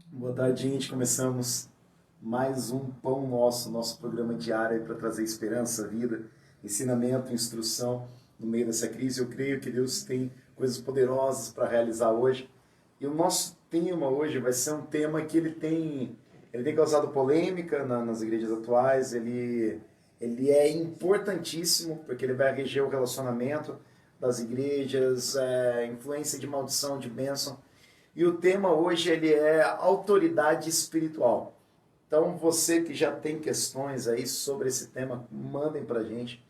Boa tarde, gente. Começamos mais um Pão Nosso, nosso programa diário para trazer esperança, vida, ensinamento, instrução no meio dessa crise. Eu creio que Deus tem coisas poderosas para realizar hoje. E o nosso tema hoje vai ser um tema que ele tem causado polêmica nas igrejas atuais. Ele é importantíssimo porque ele vai reger o relacionamento das igrejas, influência de maldição, de bênção. E o tema hoje ele é autoridade espiritual. Então você que já tem questões aí sobre esse tema, mandem para a gente.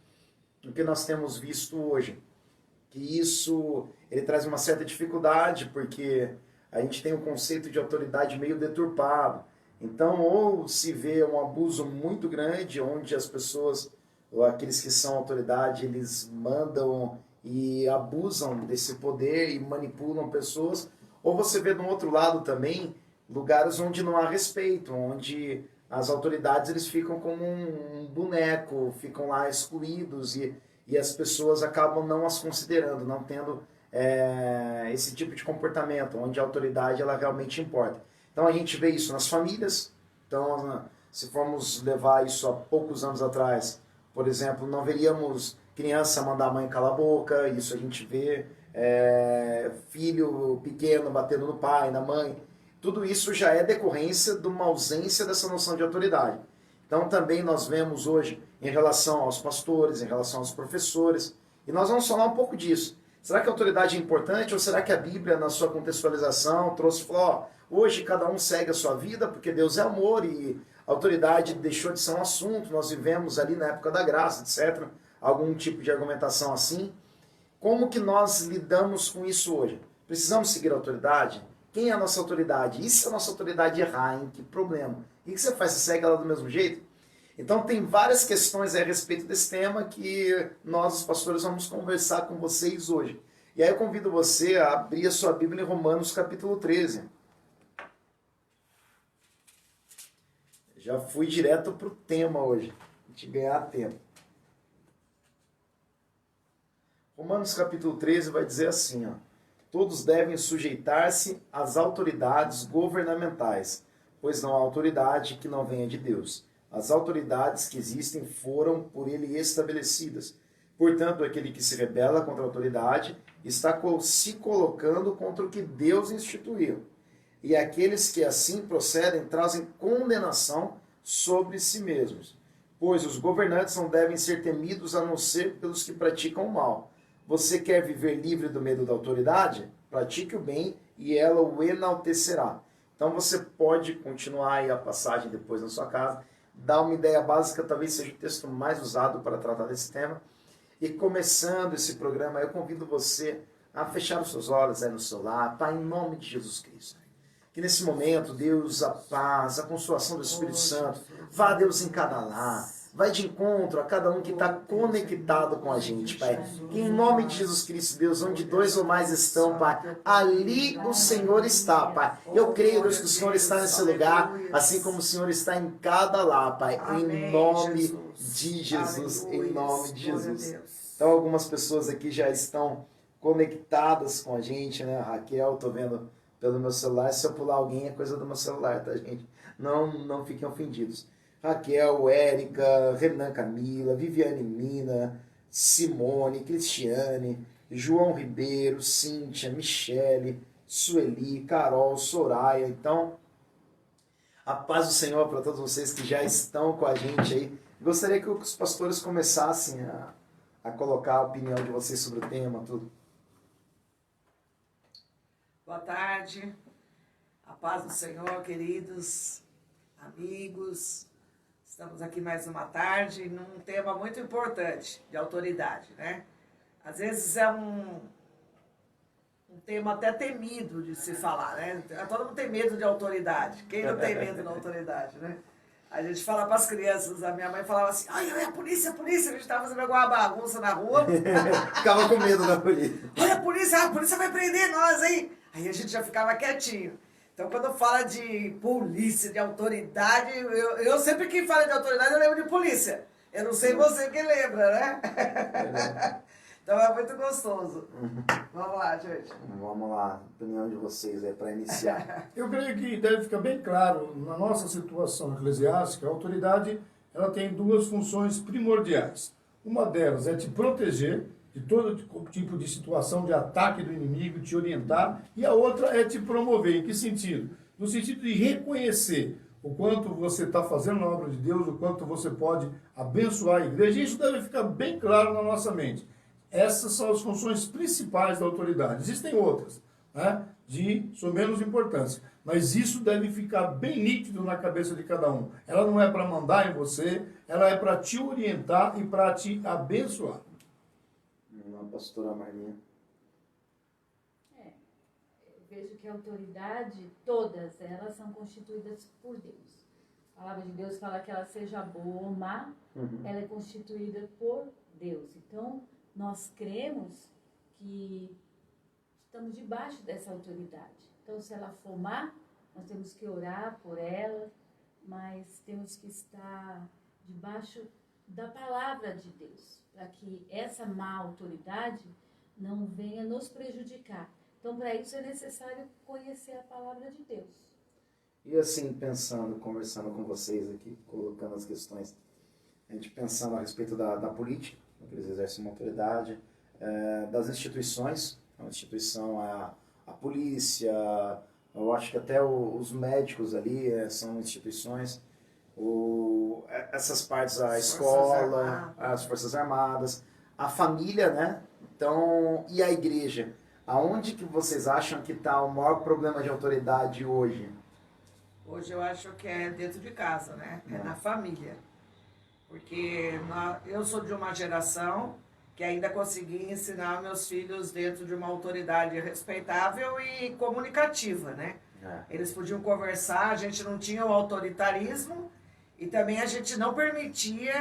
O que nós temos visto hoje, que isso ele traz uma certa dificuldade, porque a gente tem um conceito de autoridade meio deturpado. Então, ou se vê um abuso muito grande, onde as pessoas, ou aqueles que são autoridade, eles mandam e abusam desse poder e manipulam pessoas, ou você vê do outro lado também lugares onde não há respeito, onde as autoridades eles ficam como um boneco, ficam lá excluídos e as pessoas acabam não as considerando, não tendo esse tipo de comportamento, onde a autoridade ela realmente importa. Então a gente vê isso nas famílias. Então, se formos levar isso a poucos anos atrás, por exemplo, não veríamos criança mandar a mãe calar a boca, isso a gente vê, filho pequeno batendo no pai, na mãe. Tudo isso já é decorrência de uma ausência dessa noção de autoridade. Então também nós vemos hoje em relação aos pastores, em relação aos professores, e nós vamos falar um pouco disso. Será que a autoridade é importante ou será que a Bíblia, na sua contextualização, trouxe e falou, ó, hoje cada um segue a sua vida porque Deus é amor e a autoridade deixou de ser um assunto, nós vivemos ali na época da graça, etc. Algum tipo de argumentação assim. Como que nós lidamos com isso hoje? Precisamos seguir a autoridade? Quem é a nossa autoridade? E se a nossa autoridade errar, em que problema? O que você faz? Você segue ela do mesmo jeito? Então tem várias questões a respeito desse tema que nós, os pastores, vamos conversar com vocês hoje. E aí eu convido você a abrir a sua Bíblia em Romanos capítulo 13. Já fui direto para o tema hoje, a gente ganhar tempo. Romanos capítulo 13 vai dizer assim, ó, todos devem sujeitar-se às autoridades governamentais, pois não há autoridade que não venha de Deus. As autoridades que existem foram por ele estabelecidas. Portanto, aquele que se rebela contra a autoridade está se colocando contra o que Deus instituiu. E aqueles que assim procedem trazem condenação sobre si mesmos. Pois os governantes não devem ser temidos a não ser pelos que praticam o mal. Você quer viver livre do medo da autoridade? Pratique o bem e ela o enaltecerá. Então você pode continuar aí a passagem depois na sua casa, dar uma ideia básica, talvez seja o texto mais usado para tratar desse tema. E começando esse programa, eu convido você a fechar os seus olhos aí no seu lar, Pai, em nome de Jesus Cristo. Que nesse momento, Deus, a paz, a consolação do Espírito Santo, vá, Deus, em cada lar. Vai de encontro a cada um que está conectado com a gente, Pai. Que em nome de Jesus Cristo, Deus, onde dois ou mais estão, Pai, ali o Senhor está, Pai. Eu creio, Deus, que o Senhor está nesse lugar, assim como o Senhor está em cada lar, Pai. Em nome de Jesus, em nome de Jesus. Então, algumas pessoas aqui já estão conectadas com a gente, né? Raquel, tô vendo pelo meu celular. Se eu pular alguém, é coisa do meu celular, tá, gente? Não fiquem ofendidos. Raquel, Érica, Renan Camila, Viviane Mina, Simone, Cristiane, João Ribeiro, Cíntia, Michele, Sueli, Carol, Soraya. Então, a paz do Senhor para todos vocês que já estão com a gente aí. Gostaria que os pastores começassem a colocar a opinião de vocês sobre o tema, tudo. Boa tarde, a paz do Senhor, queridos amigos. Estamos aqui mais uma tarde num tema muito importante de autoridade, né? Às vezes é um tema até temido de se falar, né? Todo mundo tem medo de autoridade. Quem não tem medo da autoridade, né? A gente fala para as crianças, a minha mãe falava assim, ai, a polícia, a gente estava fazendo alguma bagunça na rua. Ficava com medo da polícia. Olha a polícia vai prender nós, hein? Aí a gente já ficava quietinho. Então, quando fala de polícia, de autoridade, eu sempre que falo de autoridade, eu lembro de polícia. Eu não sei você que lembra, né? Então é muito gostoso. Vamos lá, gente. Vamos lá, a opinião de vocês aí para iniciar. Eu creio que deve ficar bem claro, na nossa situação eclesiástica, a autoridade ela tem duas funções primordiais. Uma delas é te proteger de todo tipo de situação de ataque do inimigo, te orientar, e a outra é te promover. Em que sentido? No sentido de reconhecer o quanto você está fazendo na obra de Deus, o quanto você pode abençoar a igreja, e isso deve ficar bem claro na nossa mente. Essas são as funções principais da autoridade. Existem outras, né, de menos importância, mas isso deve ficar bem nítido na cabeça de cada um. Ela não é para mandar em você, ela é para te orientar e para te abençoar. Pastora Marlinha. Eu vejo que a autoridade, todas elas são constituídas por Deus. A palavra de Deus fala que ela seja boa ou má, ela é constituída por Deus. Então, nós cremos que estamos debaixo dessa autoridade. Então, se ela for má, nós temos que orar por ela, mas temos que estar debaixo da palavra de Deus, para que essa má autoridade não venha nos prejudicar. Então, para isso é necessário conhecer a palavra de Deus. E assim, pensando, conversando com vocês aqui, colocando as questões, a gente pensando a respeito da política, que eles exercem uma autoridade, das instituições, a instituição, a polícia, eu acho que até os médicos ali são instituições, essas partes, a escola, as Forças Armadas, a família, né? Então, e a igreja? Aonde que vocês acham que está o maior problema de autoridade hoje? Hoje eu acho que é dentro de casa, né? É na família. Porque eu sou de uma geração que ainda consegui ensinar meus filhos dentro de uma autoridade respeitável e comunicativa, né? Eles podiam conversar, a gente não tinha o autoritarismo e também a gente não permitia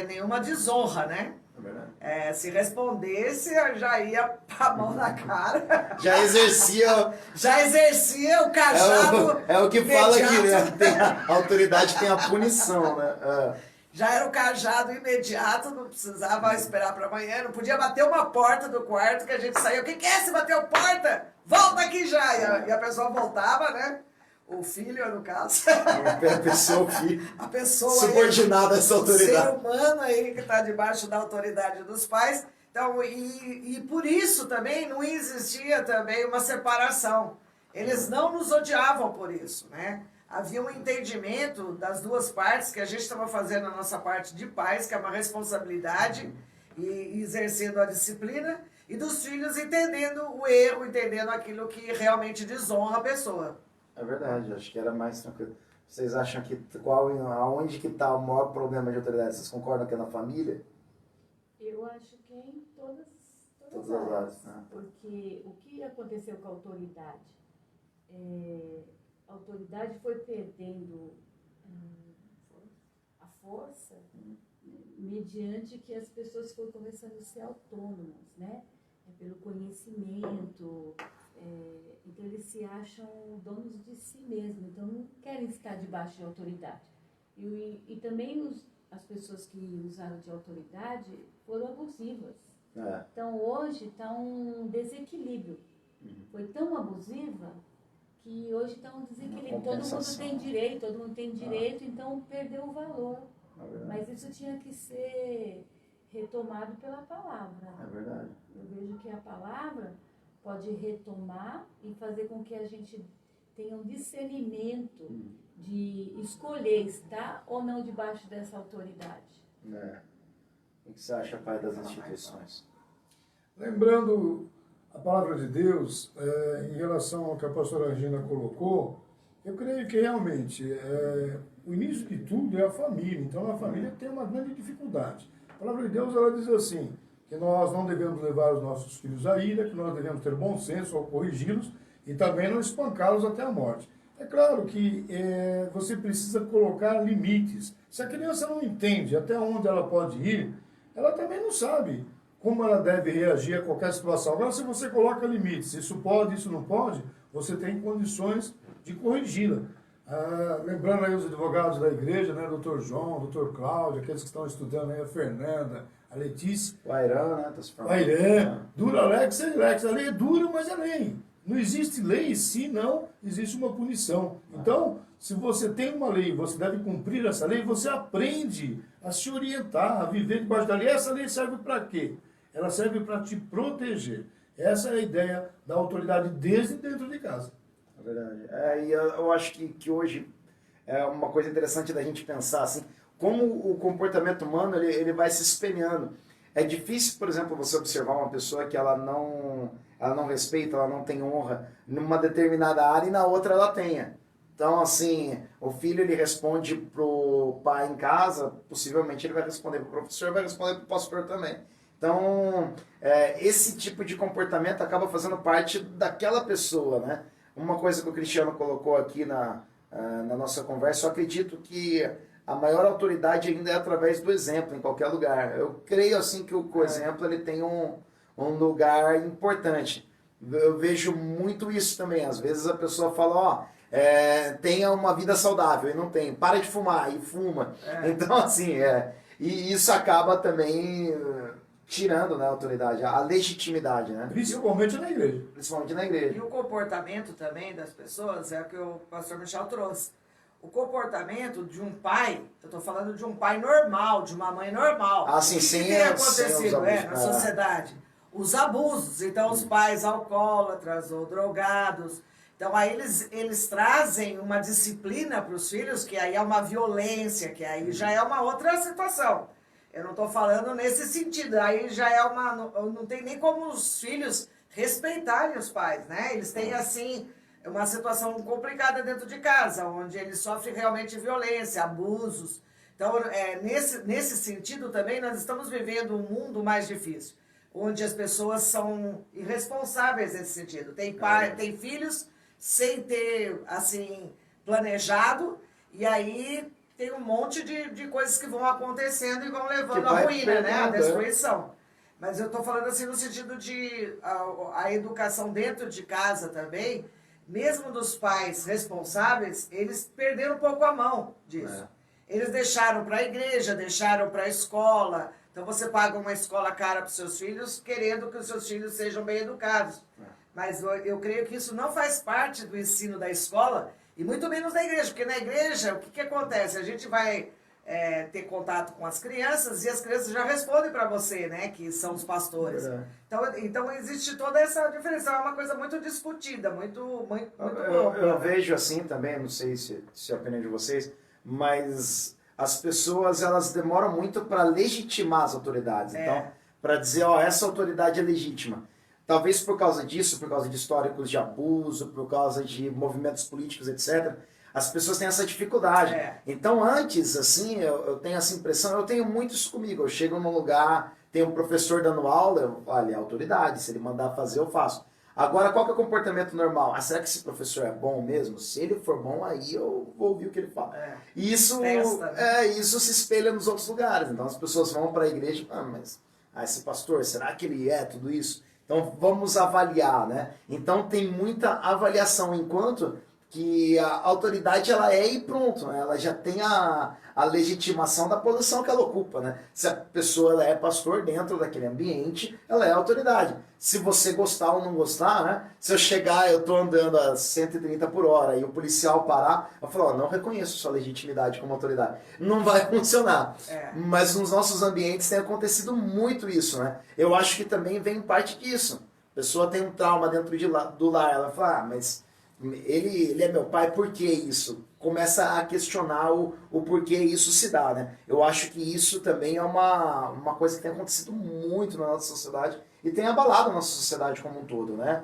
nenhuma desonra, né? É verdade. Se respondesse, eu já ia a mão na cara. Já exercia o cajado. É o que fala que, imediato. né? A autoridade tem a punição, né? Já era o cajado imediato, não precisava esperar para amanhã, não podia bater uma porta do quarto que a gente saía. O que é? Se bateu porta? Volta aqui já! E a pessoa voltava, né? O filho, no caso. A pessoa subordinada a essa o ser autoridade. humano aí que está debaixo da autoridade dos pais. Então, e por isso também não existia também uma separação. Eles não nos odiavam por isso, né? Havia um entendimento das duas partes, que a gente estava fazendo a nossa parte de pais, que é uma responsabilidade, e exercendo a disciplina, e dos filhos entendendo o erro, entendendo aquilo que realmente desonra a pessoa. É verdade, acho que era mais tranquilo. Vocês acham que aonde que está o maior problema de autoridade? Vocês concordam que é na família? Eu acho que é em todas Todas as as áreas. áreas, né? Porque o que aconteceu com a autoridade? A autoridade foi perdendo a força mediante que as pessoas foram começando a ser autônomas, né? Pelo conhecimento, então eles se acham donos de si mesmos, então não querem estar debaixo de autoridade. E também as pessoas que usaram de autoridade foram abusivas. Então hoje está um desequilíbrio. Foi tão abusiva que hoje está um desequilíbrio. Todo mundo tem direito, então perdeu o valor. Mas isso tinha que ser retomado pela palavra. É verdade. Eu vejo que a palavra pode retomar e fazer com que a gente tenha um discernimento de escolher estar ou não debaixo dessa autoridade. O que você acha, pai, das instituições? Lembrando a palavra de Deus, em relação ao que a pastora Regina colocou, eu creio que realmente o início de tudo é a família. Então a família tem uma grande dificuldade. A palavra de Deus ela diz assim, que nós não devemos levar os nossos filhos à ira, que nós devemos ter bom senso ao corrigi-los e também não espancá-los até a morte. É claro que você precisa colocar limites. Se a criança não entende até onde ela pode ir, ela também não sabe como ela deve reagir a qualquer situação. Agora, se você coloca limites, isso pode, isso não pode, você tem condições de corrigi-la. Lembrando aí os advogados da igreja, né? Doutor João, doutor Cláudio, aqueles que estão estudando aí, a Fernanda, a Letícia. O Airan, né? Tá se O formando. Airã, dura lex e lex. A lei é dura, mas é lei. Não existe lei se não existe uma punição. Então, se você tem uma lei, você deve cumprir essa lei, você aprende a se orientar, a viver debaixo da lei. Essa lei serve para quê? Ela serve para te proteger. Essa é a ideia da autoridade desde dentro de casa. É verdade. E eu acho que hoje é uma coisa interessante da gente pensar assim, como o comportamento humano ele vai se espelhando. É difícil, por exemplo, você observar uma pessoa que ela não respeita, ela não tem honra numa determinada área e na outra ela tenha. Então, assim, o filho ele responde pro pai em casa, possivelmente ele vai responder pro professor, vai responder pro pastor também. Então, esse tipo de comportamento acaba fazendo parte daquela pessoa, né? Uma coisa que o Cristiano colocou aqui na nossa conversa, eu acredito que a maior autoridade ainda é através do exemplo, em qualquer lugar. Eu creio, assim, que o exemplo ele tem um lugar importante. Eu vejo muito isso também. Às vezes a pessoa fala, tenha uma vida saudável, e não tem. Para de fumar, e fuma. Então, assim, e isso acaba também tirando, né, a autoridade, a legitimidade, né? Principalmente na igreja. Principalmente na igreja. E o comportamento também das pessoas é o que o pastor Michel trouxe. O comportamento de um pai, eu estou falando de um pai normal, de uma mãe normal. Ah, sim, o que sem tem os acontecido abusos. na sociedade? Os abusos. Então, os pais alcoólatras ou drogados. Então, aí eles trazem uma disciplina para os filhos, que aí é uma violência, que aí já é uma outra situação. Eu não estou falando nesse sentido. Aí já é não tem nem como os filhos respeitarem os pais, né? Eles têm, assim, uma situação complicada dentro de casa, onde eles sofrem realmente violência, abusos. Então, nesse sentido também, nós estamos vivendo um mundo mais difícil, onde as pessoas são irresponsáveis nesse sentido. Tem filhos sem ter, assim, planejado, e aí tem um monte de coisas que vão acontecendo e vão levando à ruína, né? A destruição. Mas eu estou falando assim no sentido de a educação dentro de casa também, mesmo dos pais responsáveis, eles perderam um pouco a mão disso. Eles deixaram para a igreja, deixaram para a escola. Então você paga uma escola cara para os seus filhos, querendo que os seus filhos sejam bem educados. Mas eu creio que isso não faz parte do ensino da escola, e muito menos da igreja, porque na igreja, o que acontece? A gente vai ter contato com as crianças e as crianças já respondem para você, né, que são os pastores. Então existe toda essa diferença, é uma coisa muito discutida, muito eu vejo assim também, não sei se é a opinião de vocês, mas as pessoas elas demoram muito para legitimar as autoridades. Então, para dizer, essa autoridade é legítima. Talvez por causa disso, por causa de históricos de abuso, por causa de movimentos políticos, etc., as pessoas têm essa dificuldade. Então, antes, assim, eu tenho essa impressão, eu tenho muito isso comigo. Eu chego num lugar, tem um professor dando aula, eu falo, é autoridade, se ele mandar fazer, eu faço. Agora, qual que é o comportamento normal? Será que esse professor é bom mesmo? Se ele for bom, aí eu vou ouvir o que ele fala. Isso, isso se espelha nos outros lugares. Então, as pessoas vão para a igreja e falam, mas esse pastor, será que ele é tudo isso? Então vamos avaliar, né? Então tem muita avaliação, enquanto que a autoridade ela é e pronto, né? Ela já tem a legitimação da posição que ela ocupa, né? Se a pessoa ela é pastor dentro daquele ambiente, ela é autoridade. Se você gostar ou não gostar, né? Se eu chegar, eu tô andando a 130 por hora e o policial parar, eu falo, não reconheço sua legitimidade como autoridade. Não vai funcionar. Mas nos nossos ambientes tem acontecido muito isso, né? Eu acho que também vem parte disso. A pessoa tem um trauma dentro do lar, ela fala, mas ele é meu pai, por que isso? Começa a questionar o porquê isso se dá, né? Eu acho que isso também é uma coisa que tem acontecido muito na nossa sociedade e tem abalado a nossa sociedade como um todo, né?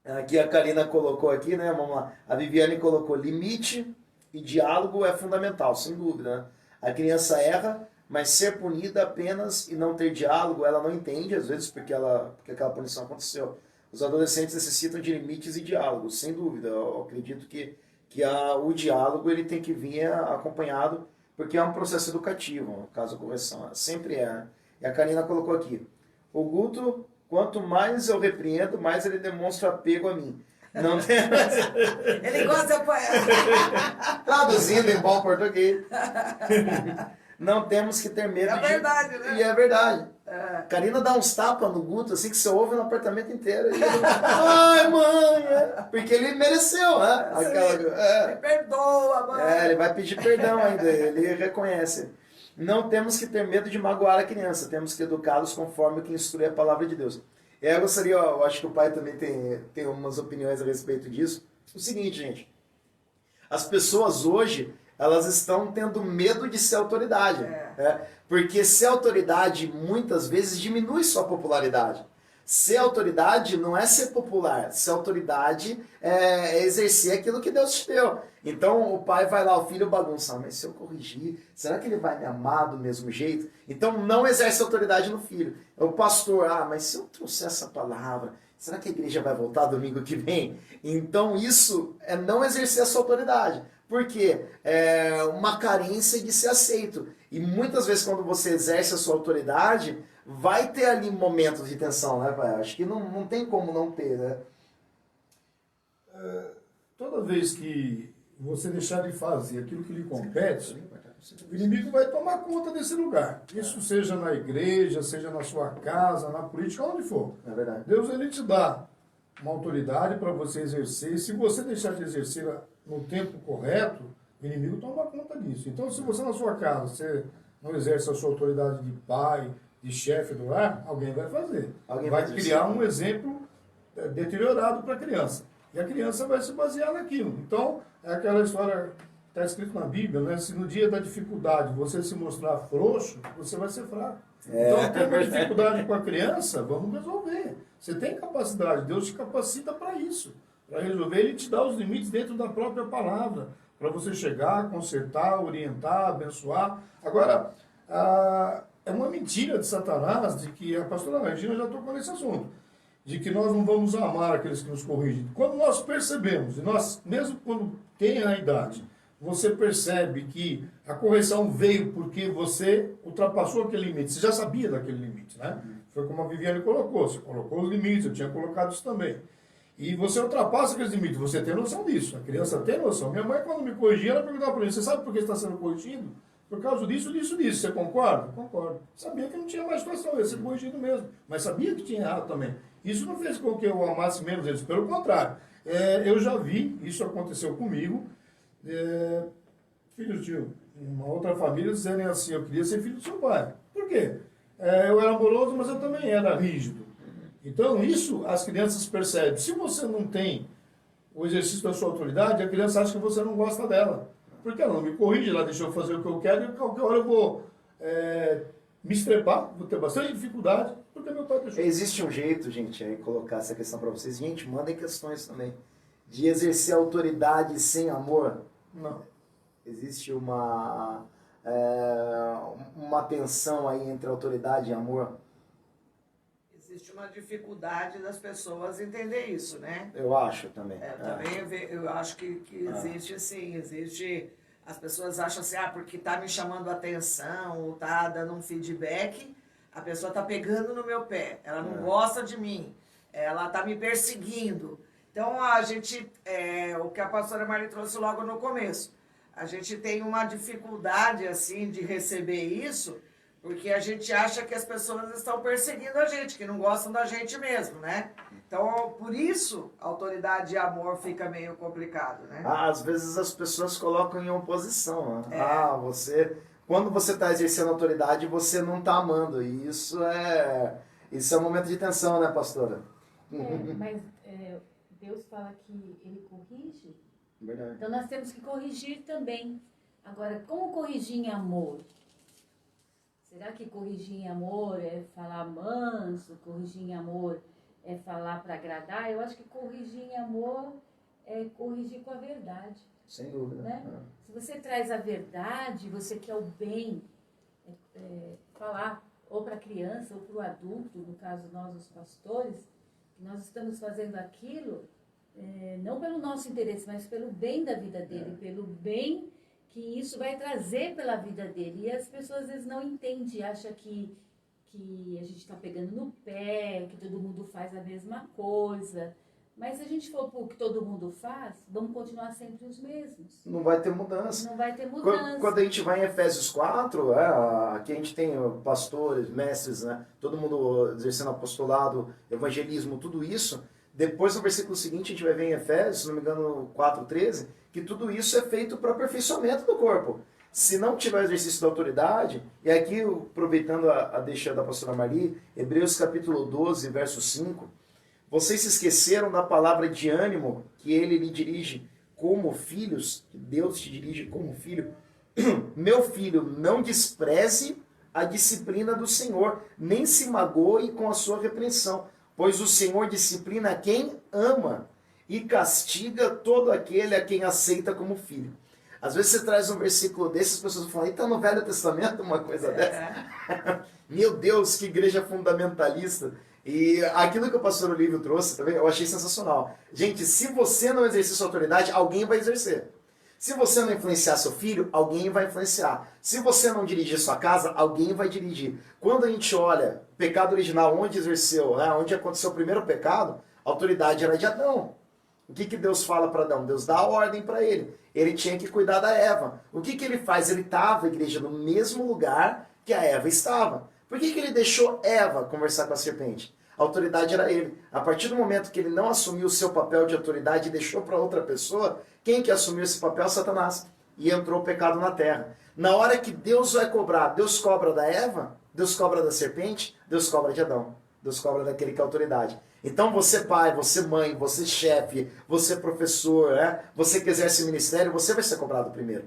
Aqui a Karina colocou aqui, né? Vamos lá. A Viviane colocou limite e diálogo é fundamental, sem dúvida, né? A criança erra, mas ser punida apenas e não ter diálogo, ela não entende, às vezes, porque aquela punição aconteceu. Os adolescentes necessitam de limites e diálogos, sem dúvida. Eu acredito que o diálogo ele tem que vir acompanhado, porque é um processo educativo, no caso a correção. Sempre é. Né? E a Karina colocou aqui, o Guto, quanto mais eu repreendo, mais ele demonstra apego a mim. Não temos, Ele gosta de apanhar. traduzindo em bom português, não temos que ter medo É verdade, né? E é verdade. Karina dá uns tapas no Guto, assim, que você ouve no apartamento inteiro. E ele, ai, mãe! Porque ele mereceu, né? Me perdoa, mãe. Ele vai pedir perdão ainda, ele reconhece. Não temos que ter medo de magoar a criança, temos que educá-los conforme o que instrui a palavra de Deus. E aí eu gostaria, eu acho que o pai também tem umas opiniões a respeito disso. O seguinte, gente, as pessoas hoje, elas estão tendo medo de ser autoridade. Porque ser autoridade, muitas vezes, diminui sua popularidade. Ser autoridade não é ser popular. Ser autoridade é exercer aquilo que Deus te deu. Então o pai vai lá, o filho bagunça. Mas se eu corrigir, será que ele vai me amar do mesmo jeito? Então não exerce autoridade no filho. O pastor, mas se eu trouxer essa palavra, será que a igreja vai voltar domingo que vem? Então isso é não exercer a sua autoridade. Porque é uma carência de ser aceito. E muitas vezes quando você exerce a sua autoridade, vai ter ali momentos de tensão, né, pai? Acho que não tem como não ter, né? Toda vez que você deixar de fazer aquilo que lhe compete, o inimigo vai tomar conta desse lugar. Isso seja na igreja, seja na sua casa, na política, onde for. É verdade. Deus, ele te dá uma autoridade para você exercer. Se você deixar de exercer no tempo correto, o inimigo toma conta disso. Então, se você na sua casa, você não exerce a sua autoridade de pai, de chefe do lar, alguém vai fazer. Alguém vai vai criar exercer. um exemplo deteriorado para a criança. E a criança vai se basear naquilo. Então, é aquela história que está escrito na Bíblia, né? Se no dia da dificuldade você se mostrar frouxo, você vai ser fraco. Então, tem uma dificuldade com a criança, vamos resolver. Você tem capacidade, Deus te capacita para isso. Para resolver, Ele te dá os limites dentro da própria palavra. Para você chegar, consertar, orientar, abençoar. Agora, é uma mentira de Satanás de que a pastora Regina já tocou nesse assunto. De que nós não vamos amar aqueles que nos corrigem. Quando nós percebemos, e nós, mesmo quando tem a idade, você percebe que a correção veio porque você ultrapassou aquele limite. Você já sabia daquele limite, né? Foi como a Viviane colocou. Você colocou os limites, eu tinha colocado isso também. E você ultrapassa aqueles limites, você tem noção disso. A criança tem noção. Minha mãe, quando me corrigia, ela perguntava para mim, você sabe por que está sendo corrigido? Por causa disso, disso, disso. Você concorda? Concordo. Sabia que não tinha mais situação, ia ser corrigido mesmo. Mas sabia que tinha errado também. Isso não fez com que eu amasse menos eles. Pelo contrário. Eu já vi, isso aconteceu comigo, filhos de uma outra família dizerem assim, eu queria ser filho do seu pai. Por quê? Eu era amoroso, mas eu também era rígido. Então, isso as crianças percebem. Se você não tem o exercício da sua autoridade, a criança acha que você não gosta dela. Porque ela não me corrige, ela deixa eu fazer o que eu quero e qualquer hora eu vou me estrepar, vou ter bastante dificuldade, porque meu pai deixou. Existe um jeito, gente, aí colocar essa questão para vocês. Gente, mandem questões também. De exercer autoridade sem amor. Não. Existe uma tensão aí entre autoridade e amor. Existe uma dificuldade das pessoas entender isso, né? Eu acho também. Também eu acho que existe sim, existe. As pessoas acham assim, porque tá me chamando a atenção, ou tá dando um feedback, a pessoa tá pegando no meu pé, ela não gosta de mim, ela tá me perseguindo. Então a gente, o que a pastora Marli trouxe logo no começo, a gente tem uma dificuldade assim de receber isso, porque a gente acha que as pessoas estão perseguindo a gente, que não gostam da gente mesmo, né? Então, por isso, autoridade e amor fica meio complicado, né? Às vezes as pessoas colocam em oposição. Né? Quando você está exercendo autoridade, você não está amando. E isso é um momento de tensão, né, pastora? Mas Deus fala que Ele corrige. Verdade. Então, nós temos que corrigir também. Agora, como corrigir em amor? Será que corrigir em amor é falar manso? Corrigir em amor é falar para agradar? Eu acho que corrigir em amor é corrigir com a verdade. Sem dúvida. Né? Se você traz a verdade, você quer o bem, falar ou para a criança ou para o adulto, no caso nós os pastores, que nós estamos fazendo aquilo, não pelo nosso interesse, mas pelo bem da vida dele, pelo bem que isso vai trazer pela vida dele. E as pessoas às vezes não entendem, acham que a gente está pegando no pé, que todo mundo faz a mesma coisa. Mas se a gente for pro que todo mundo faz, vamos continuar sempre os mesmos. Não vai ter mudança. Não vai ter Quando mudança. a gente vai em Efésios 4, aqui a gente tem pastores, mestres, né? Todo mundo exercendo apostolado, evangelismo, tudo isso. Depois, no versículo seguinte, a gente vai ver em Efésios, se não me engano, 4:13, que tudo isso é feito para aperfeiçoamento do corpo. Se não tiver o exercício da autoridade, e aqui, aproveitando a deixa da pastora Maria, Hebreus capítulo 12, verso 5, vocês se esqueceram da palavra de ânimo que ele lhe dirige como filhos, que Deus te dirige como filho. Meu filho, não despreze a disciplina do Senhor, nem se magoe com a sua repreensão, pois o Senhor disciplina quem ama e castiga todo aquele a quem aceita como filho. Às vezes você traz um versículo desses, as pessoas falam, está no Velho Testamento uma coisa dessa? Meu Deus, que igreja fundamentalista. E aquilo que o pastor Olívio trouxe também, eu achei sensacional. Gente, se você não exercer sua autoridade, alguém vai exercer. Se você não influenciar seu filho, alguém vai influenciar. Se você não dirigir sua casa, alguém vai dirigir. Quando a gente olha o pecado original, onde exerceu, onde aconteceu o primeiro pecado, a autoridade era de Adão. O que Deus fala para Adão? Deus dá a ordem para ele. Ele tinha que cuidar da Eva. O que ele faz? Ele estava, igreja, no mesmo lugar que a Eva estava. Por que ele deixou Eva conversar com a serpente? A autoridade era ele. A partir do momento que ele não assumiu o seu papel de autoridade e deixou para outra pessoa, quem que assumiu esse papel? Satanás. E entrou o pecado na terra. Na hora que Deus vai cobrar, Deus cobra da Eva, Deus cobra da serpente, Deus cobra de Adão. Deus cobra daquele que é autoridade. Então você pai, você mãe, você chefe, você professor, você que exerce ministério, você vai ser cobrado primeiro.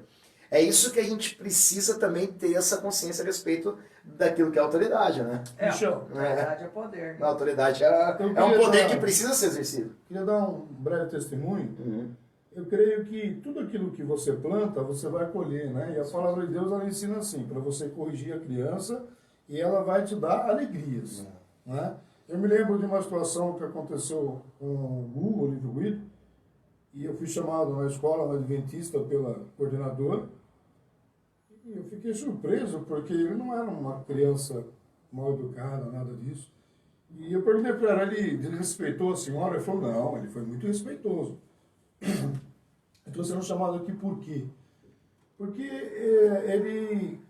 É isso que a gente precisa também ter essa consciência a respeito daquilo que é autoridade, né? Autoridade é poder. A autoridade é um poder que precisa ser exercido. Queria dar um breve testemunho. Eu creio que tudo aquilo que você planta, você vai colher, né? E a palavra de Deus, ela ensina assim, para você corrigir a criança e ela vai te dar alegrias, né? Eu me lembro de uma situação que aconteceu com o Gu, Olívio Guido, e eu fui chamado na escola, na Adventista, pela coordenadora, e eu fiquei surpreso, porque ele não era uma criança mal educada, nada disso. E eu perguntei para ela, ele respeitou a senhora? Ele falou, não, ele foi muito respeitoso. Então, sendo chamado aqui por quê? Porque ele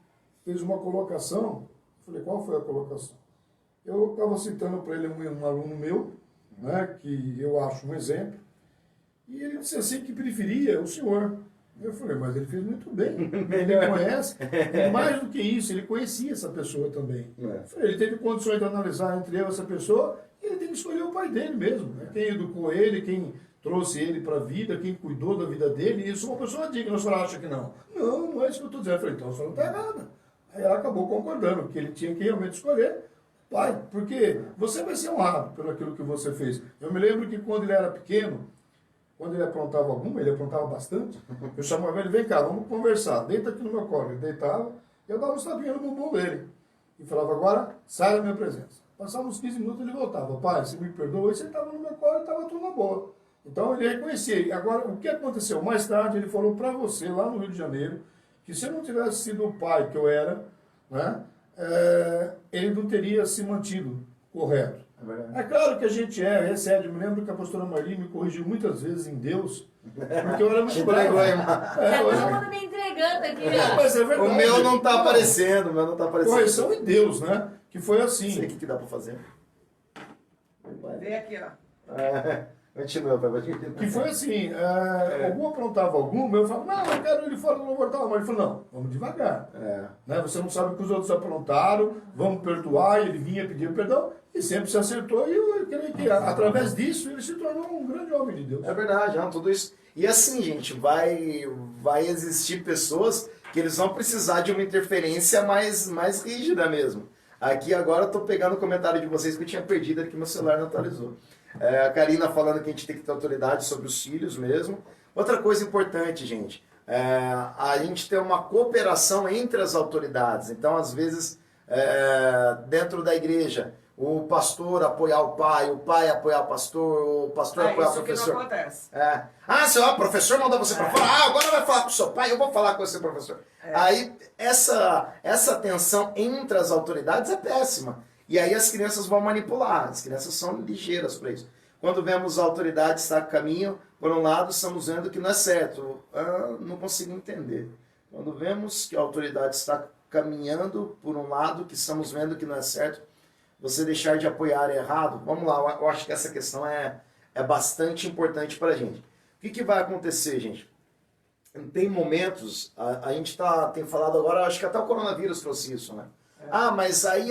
fez uma colocação, eu falei, qual foi a colocação? Eu estava citando para ele um aluno meu, né, que eu acho um exemplo, e ele disse assim que preferia o senhor. Eu falei, mas ele fez muito bem, ele conhece, e mais do que isso, ele conhecia essa pessoa também. Eu falei, ele teve condições de analisar entre eu e essa pessoa, e ele tem que escolher o pai dele mesmo, né? Quem educou ele, quem trouxe ele para a vida, quem cuidou da vida dele, e isso é uma pessoa digna, a senhora acha que não? Não, não é isso que eu estou dizendo. Eu falei, então a senhora não está errada. Aí ela acabou concordando, que ele tinha que realmente escolher pai, porque você vai ser honrado pelo aquilo que você fez. Eu me lembro que quando ele era pequeno, quando ele aprontava alguma, ele aprontava bastante, eu chamava ele, vem cá, vamos conversar, deita aqui no meu colo. Ele deitava, eu dava um tapinha no bumbum dele, e falava, agora, sai da minha presença. Passava uns 15 minutos, ele voltava, pai, você me perdoa, e você estava no meu colo e estava tudo na boa. Então ele reconhecia. Agora, o que aconteceu? Mais tarde, ele falou para você, lá no Rio de Janeiro, que se eu não tivesse sido o pai que eu era, né, ele não teria se mantido correto. É claro que a gente recebe. Eu me lembro que a pastora Marli me corrigiu muitas vezes em Deus, porque eu era muito bravo. Tá todo mundo me entregando aqui, ó. Mas é verdade. O meu não está aparecendo, o meu não está aparecendo. Correção em Deus, né? Que foi assim. Não sei o que dá para fazer. Vem aqui, ó. Continua, pai. Que foi assim, algum aprontava alguma, eu falava, não, eu quero ele fora do louvor tal. Mas ele falou, não, vamos devagar. Né? Você não sabe o que os outros aprontaram, vamos perdoar. Ele vinha pedir perdão e sempre se acertou. E eu creio que através disso ele se tornou um grande homem de Deus. É verdade, tudo isso. E assim, gente, vai existir pessoas que eles vão precisar de uma interferência mais rígida mesmo. Aqui agora eu estou pegando o comentário de vocês que eu tinha perdido aqui, meu celular não atualizou. A Karina falando que a gente tem que ter autoridade sobre os filhos mesmo. Outra coisa importante, gente, a gente tem uma cooperação entre as autoridades. Então, às vezes, dentro da igreja, o pastor apoiar o pai apoiar o pastor apoiar o professor. Isso que não acontece. Seu professor manda você para fora. Agora vai falar com o seu pai, eu vou falar com você, professor. Aí, essa tensão entre as autoridades é péssima. E aí as crianças vão manipular, as crianças são ligeiras para isso. Quando vemos a autoridade estar a caminho, por um lado, estamos vendo que não é certo. Não consigo entender. Quando vemos que a autoridade está caminhando por um lado, que estamos vendo que não é certo, você deixar de apoiar é errado? Vamos lá, eu acho que essa questão é bastante importante para a gente. O que vai acontecer, gente? Tem momentos, a gente tem falado agora, acho que até o coronavírus trouxe isso, né? Mas aí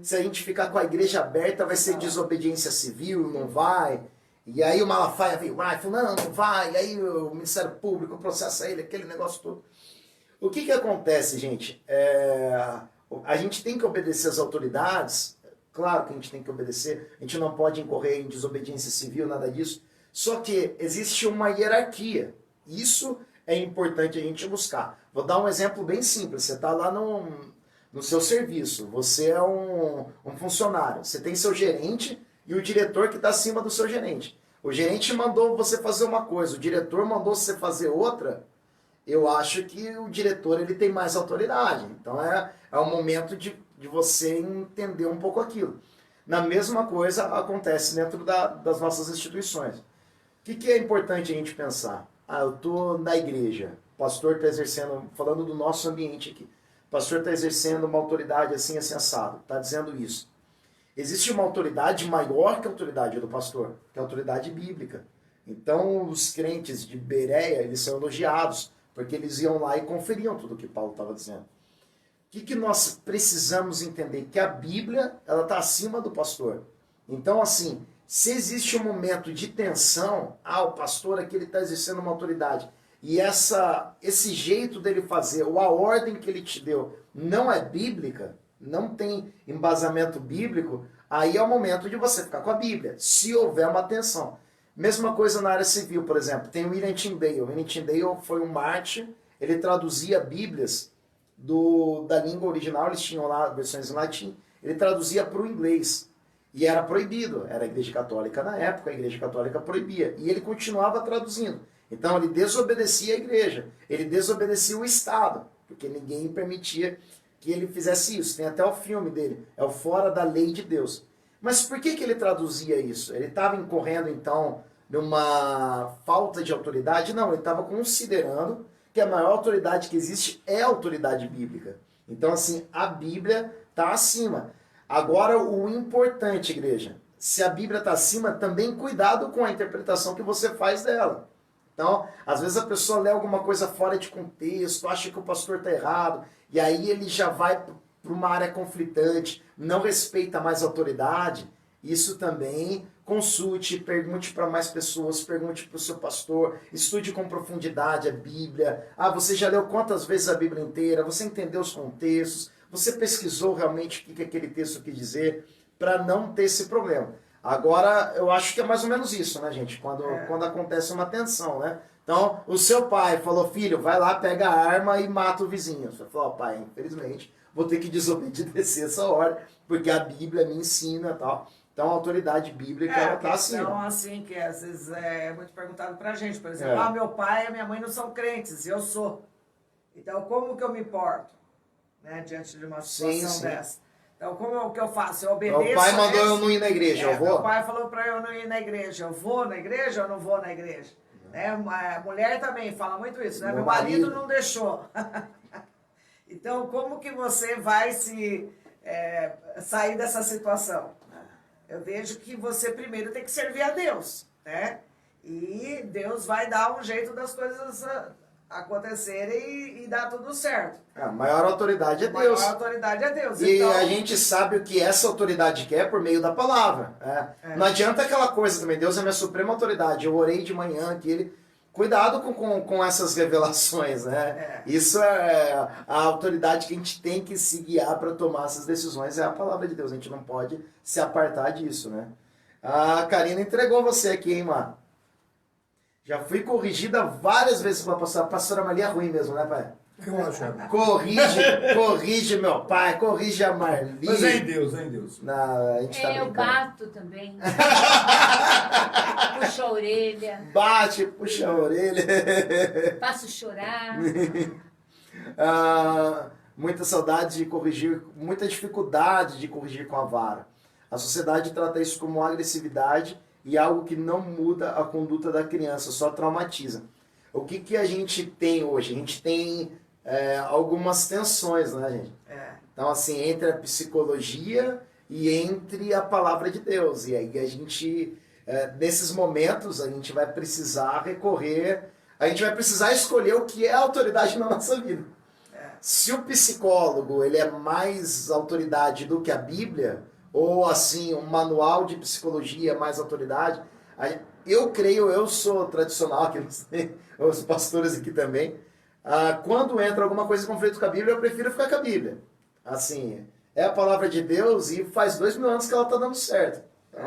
se a gente ficar com a igreja aberta, vai ser desobediência civil, não vai. E aí o Malafaia veio lá e falou, não vai. E aí o Ministério Público processa ele, aquele negócio todo. O que acontece, gente? A gente tem que obedecer às autoridades, claro que a gente tem que obedecer, a gente não pode incorrer em desobediência civil, nada disso. Só que existe uma hierarquia. Isso é importante a gente buscar. Vou dar um exemplo bem simples. Você está lá no seu serviço, você é um funcionário, você tem seu gerente e o diretor que está acima do seu gerente. O gerente mandou você fazer uma coisa, o diretor mandou você fazer outra. Eu acho que o diretor ele tem mais autoridade. Então é o momento de você entender um pouco aquilo. Na mesma coisa acontece dentro das nossas instituições. O que é importante a gente pensar? Eu estou na igreja, o pastor está exercendo, falando do nosso ambiente aqui, o pastor está exercendo uma autoridade assim, assim, assado, está dizendo isso. Existe uma autoridade maior que a autoridade do pastor, que é a autoridade bíblica. Então os crentes de Bereia, eles são elogiados, porque eles iam lá e conferiam tudo o que Paulo estava dizendo. O que nós precisamos entender? Que a Bíblia ela está acima do pastor. Então, assim, se existe um momento de tensão, o pastor aqui está exercendo uma autoridade, e esse jeito dele fazer, ou a ordem que ele te deu, não é bíblica, não tem embasamento bíblico, aí é o momento de você ficar com a Bíblia, se houver uma tensão. Mesma coisa na área civil, por exemplo. Tem o William Tyndale. O William Tyndale foi um mártir. Ele traduzia Bíblias da língua original. Eles tinham lá versões em latim. Ele traduzia para o inglês. E era proibido. Era a Igreja Católica na época. A Igreja Católica proibia. E ele continuava traduzindo. Então ele desobedecia a igreja. Ele desobedecia o Estado. Porque ninguém permitia que ele fizesse isso. Tem até o filme dele. É o Fora da Lei de Deus. Mas por que ele traduzia isso? Ele estava incorrendo, então, numa falta de autoridade? Não, ele estava considerando que a maior autoridade que existe é a autoridade bíblica. Então, assim, a Bíblia está acima. Agora, o importante, igreja, se a Bíblia está acima, também cuidado com a interpretação que você faz dela. Então, às vezes a pessoa lê alguma coisa fora de contexto, acha que o pastor está errado, e aí ele já vai para uma área conflitante, não respeita mais a autoridade. Isso também consulte, pergunte para mais pessoas, pergunte para o seu pastor, estude com profundidade a Bíblia. Você já leu quantas vezes a Bíblia inteira? Você entendeu os contextos? Você pesquisou realmente o que aquele texto quis dizer? Para não ter esse problema. Agora, eu acho que é mais ou menos isso, né, gente? Quando acontece uma tensão, né? Então, o seu pai falou, filho, vai lá, pega a arma e mata o vizinho. Você falou, pai, infelizmente, vou ter que desobedecer essa ordem, porque a Bíblia me ensina e tal. Então, a autoridade bíblica, ela está acima. Então, assim, que às vezes é muito perguntado pra gente, por exemplo, meu pai e minha mãe não são crentes, e eu sou. Então, como que eu me porto, né, diante de uma situação dessa? Então, como que eu faço? Eu obedeço. Meu pai mandou eu não ir na igreja, eu vou? Meu pai falou pra eu não ir na igreja. Eu vou na igreja ou não vou na igreja? Né? A mulher também fala muito isso, né? Meu marido não deixou. Então, como que você vai sair dessa situação? Eu vejo que você primeiro tem que servir a Deus, né? E Deus vai dar um jeito das coisas acontecerem e dar tudo certo. A maior autoridade é Deus. A maior autoridade é Deus. E então, a gente sabe o que essa autoridade quer por meio da palavra. Não adianta aquela coisa também, Deus é minha suprema autoridade. Eu orei de manhã que ele... Cuidado com essas revelações, né? Isso é a autoridade que a gente tem que se guiar para tomar essas decisões, é a palavra de Deus. A gente não pode se apartar disso, né? A Karina entregou você aqui, hein, Mar? Já fui corrigida várias vezes pela pastora. A pastora Maria é ruim mesmo, né, pai? Eu acho. Corrige meu pai, corrige a Marli. Mas é em Deus, é em Deus. A gente tá eu bato também. Puxa a orelha. Bate, puxa a orelha. Faço chorar. Muita saudade de corrigir, muita dificuldade de corrigir com a vara. A sociedade trata isso como agressividade e algo que não muda a conduta da criança, só traumatiza. O que a gente tem hoje? A gente tem algumas tensões, né, gente? Então, assim, entre a psicologia e entre a palavra de Deus. E aí a gente, nesses momentos, a gente vai precisar recorrer, a gente vai precisar escolher o que é autoridade na nossa vida. Se o psicólogo ele é mais autoridade do que a Bíblia, ou assim, um manual de psicologia é mais autoridade, eu creio, eu sou tradicional, aqui, os pastores aqui também, quando entra alguma coisa em conflito com a Bíblia, eu prefiro ficar com a Bíblia. Assim, é a palavra de Deus e faz 2000 anos que ela está dando certo. Então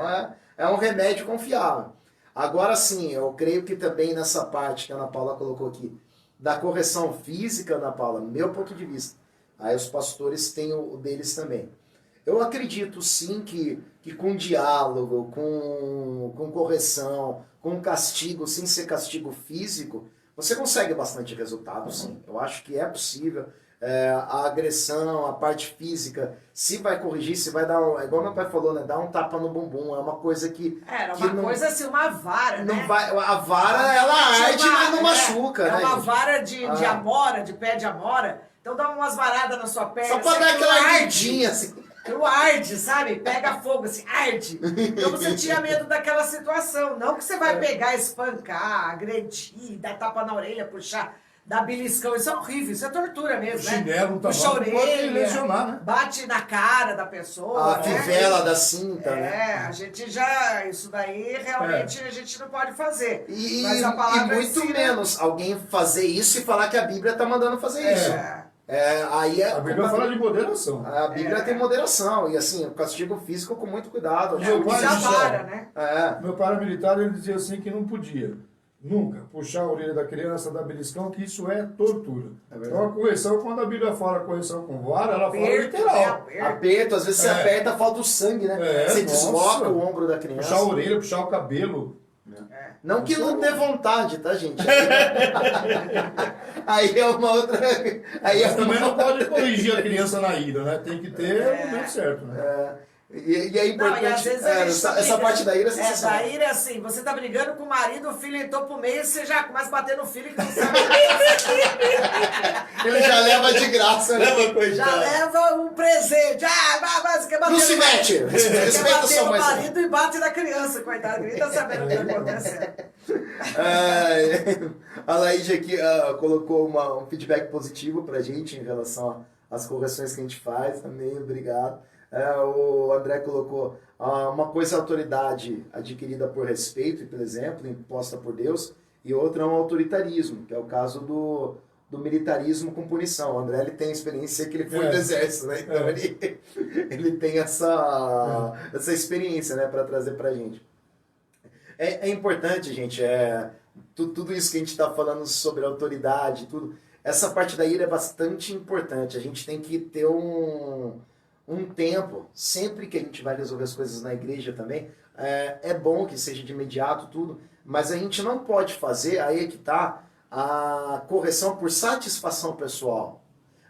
é um remédio confiável. Agora sim, eu creio que também nessa parte que a Ana Paula colocou aqui, da correção física, Ana Paula, meu ponto de vista, aí os pastores têm o deles também. Eu acredito sim que com diálogo, com correção, com castigo, sem ser castigo físico, você consegue bastante resultado, sim. Eu acho que é possível. A agressão, a parte física, se vai corrigir, se vai dar, igual meu pai falou, né, dar um tapa no bumbum, é uma coisa que... Era uma coisa assim, uma vara, não né? a vara, ela arde, mas não machuca, né, uma gente? vara de amora, de pé de amora, então dá umas varadas na sua perna. Só pra dar aquela ardidinha, assim. Aquilo arde, sabe? Pega fogo, assim, arde. Então você tinha medo daquela situação, não que você vai pegar, espancar, agredir, dar tapa na orelha, puxar... Dá beliscão, isso é horrível, isso é tortura mesmo, né? Chinelo, tá puxa a pode orelha, lesionar, né? bate na cara da pessoa. A fivela da cinta, né? A gente já, isso daí realmente a gente não pode fazer. Mas a E palavra muito ensina... menos alguém fazer isso e falar que a Bíblia está mandando fazer isso. Aí A Bíblia fala de moderação. A Bíblia tem moderação, e assim, o castigo físico com muito cuidado. Meu pai já dizia, vara, né? Meu paramilitar, ele dizia assim que não podia nunca puxar a orelha da criança, dar beliscão, que isso é tortura. Então a correção, quando a Bíblia fala correção com vara, ela fala literal. Aperto, às vezes você aperta, falta o sangue, né? Você desloca o ombro da criança. Puxar a orelha, puxar o cabelo. Não que não dê vontade, tá, gente? Aí é uma outra... Mas também não pode corrigir a criança na ira, né? Tem que ter o momento certo, né? E é importante, não, e às vezes essa parte da ira é sensacional. Da ira é assim, você tá brigando com o marido, o filho entrou pro meio, você já começa a bater no filho que não sabe. Ele já leva de graça, né? Já leva um presente. Você quer bater não se mete! Você quer bater no marido e bate na criança, coitado. Ninguém tá sabendo o que tá acontecendo. A Laíde aqui colocou um feedback positivo pra gente em relação às correções que a gente faz também, obrigado. O André colocou uma coisa é a autoridade adquirida por respeito e pelo exemplo, imposta por Deus, e outra é um autoritarismo, que é o caso do militarismo com punição. O André ele tem experiência que ele foi do exército, né? Então ele tem essa experiência, né, para trazer pra gente. É importante, gente, tudo isso que a gente está falando sobre autoridade, tudo, essa parte da ira é bastante importante. A gente tem que ter um tempo, sempre que a gente vai resolver as coisas na igreja também, é bom que seja de imediato tudo, mas a gente não pode fazer, aí é que está, a correção por satisfação pessoal.